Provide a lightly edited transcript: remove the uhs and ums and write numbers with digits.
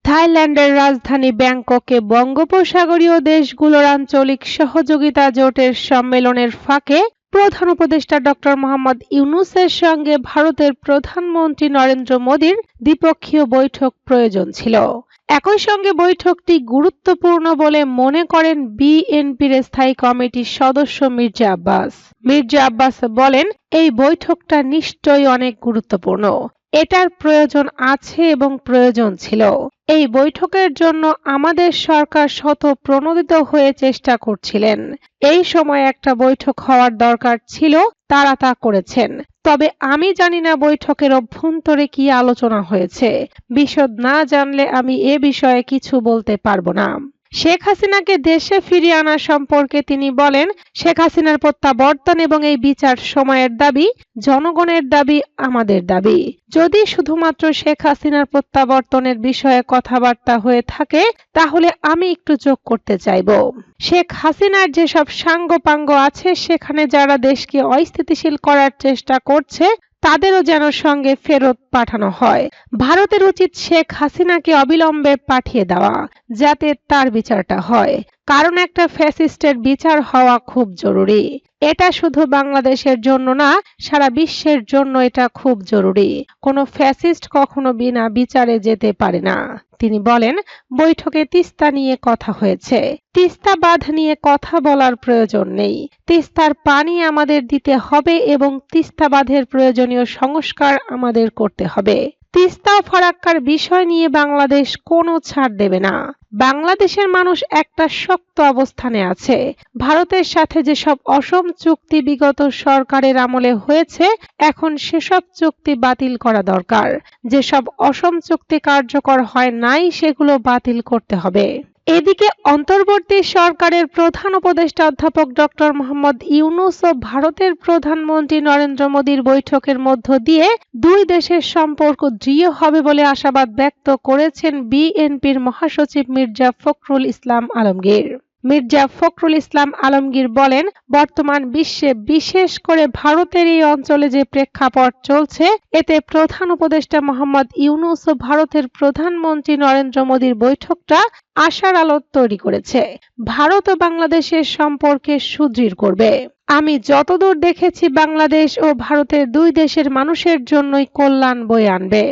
থাইল্যান্ডের রাজধানী ব্যাংককে বঙ্গোপসাগরীয় দেশগুলোর আঞ্চলিক সহযোগিতা জোটের সম্মেলনের ফাঁকে প্রধান উপদেষ্টা ডক্টর মোহাম্মদ ইউনূসের সঙ্গে ভারতের প্রধানমন্ত্রী নরেন্দ্র মোদীর দ্বিপক্ষীয় বৈঠক প্রয়োজন ছিল। একই সঙ্গে বৈঠকটি গুরুত্বপূর্ণ বলে মনে করেন বিএনপির স্থায়ী কমিটির সদস্য মির্জা আব্বাস। মির্জা আব্বাস বলেন, এই বৈঠকটা নিশ্চয়ই অনেক গুরুত্বপূর্ণ। এটার প্রয়োজন আছে এবং প্রয়োজন ছিল। এই বৈঠকের জন্য আমাদের সরকার স্বতঃপ্রণোদিত হয়ে চেষ্টা করছিলেন। এই সময় একটা বৈঠক হওয়ার দরকার ছিল, তারা তা করেছেন। তবে আমি জানি না বৈঠকের অভ্যন্তরে কি আলোচনা হয়েছে। বিশদ না জানলে আমি এ বিষয়ে কিছু বলতে পারবো না। শেখ হাসিনাকে দেশে ফিরিয়ে আনা সম্পর্কে তিনি বলেন, শেখ হাসিনার প্রত্যাবর্তন এবং এই বিচার সময়ের দাবি, জনগণের দাবি, আমাদের দাবি। যদি শুধুমাত্র শেখ হাসিনার প্রত্যাবর্তনের বিষয়ে কথাবার্তা হয়ে থাকে তাহলে আমি একটু যোগ করতে চাইব। শেখ হাসিনার যেসব সাঙ্গপাঙ্গ আছে সেখানে যারা দেশকে অস্থিতিশীল করার চেষ্টা করছে তাদেরও যেন সঙ্গে ফেরত পাঠানো হয়। ভারতের উচিত শেখ হাসিনাকে অবিলম্বে পাঠিয়ে দেওয়া, যাতে তার বিচারটা হয়। কারণ একটা ফ্যাসিস্টের বিচার হওয়া খুব জরুরি। এটা শুধু বাংলাদেশের জন্য না, সারা বিশ্বের জন্য এটা খুব জরুরি। কোনো ফ্যাসিস্ট কখনো বিনা বিচারে যেতে পারে না। তিনি বলেন, বৈঠকে তিস্তা নিয়ে কথা হয়েছে। তিস্তা বাঁধ নিয়ে কথা বলার প্রয়োজন নেই। তিস্তার পানি আমাদের দিতে হবে এবং তিস্তা বাঁধের প্রয়োজনীয় সংস্কার আমাদের করতে হবে। তিস্তা ও ফারাক্কার বিষয় নিয়ে বাংলাদেশ কোনো ছাড় দেবে না। বাংলাদেশের মানুষ একটা শক্ত অবস্থানে আছে। ভারতের সাথে যেসব অসম চুক্তি বিগত সরকারের আমলে হয়েছে, এখন সেসব চুক্তি বাতিল করা দরকার। যেসব অসম চুক্তি কার্যকর হয় নাই সেগুলো বাতিল করতে হবে। এদিকে অন্তর্বর্তী সরকারের প্রধান উপদেষ্টা অধ্যাপক ডক্টর মোহাম্মদ ইউনূস ও ভারতের প্রধানমন্ত্রী নরেন্দ্র মোদীর বৈঠকের মধ্য দিয়ে দুই দেশের সম্পর্ক দৃঢ় হবে বলে আশাবাদ ব্যক্ত করেছেন বিএনপির মহাসচিব মির্জা ফখরুল ইসলাম আলমগীর। মির্জা ফখরুল ইসলাম আলমগীর বলেন, বর্তমান বিশ্বে বিশেষ করে ভারতের এই অঞ্চলে যে প্রেক্ষাপট চলছে এতে প্রধান উপদেষ্টা মোহাম্মদ ইউনূস ও ভারতের প্রধানমন্ত্রী নরেন্দ্র মোদীর বৈঠকটা আশার আলো তৈরি করেছে। ভারত ও বাংলাদেশের সম্পর্কে সুদৃঢ় করবে। আমি যতদূর দেখেছি বাংলাদেশ ও ভারতের দুই দেশের মানুষের জন্যই কল্যাণ বয়ে আনবে।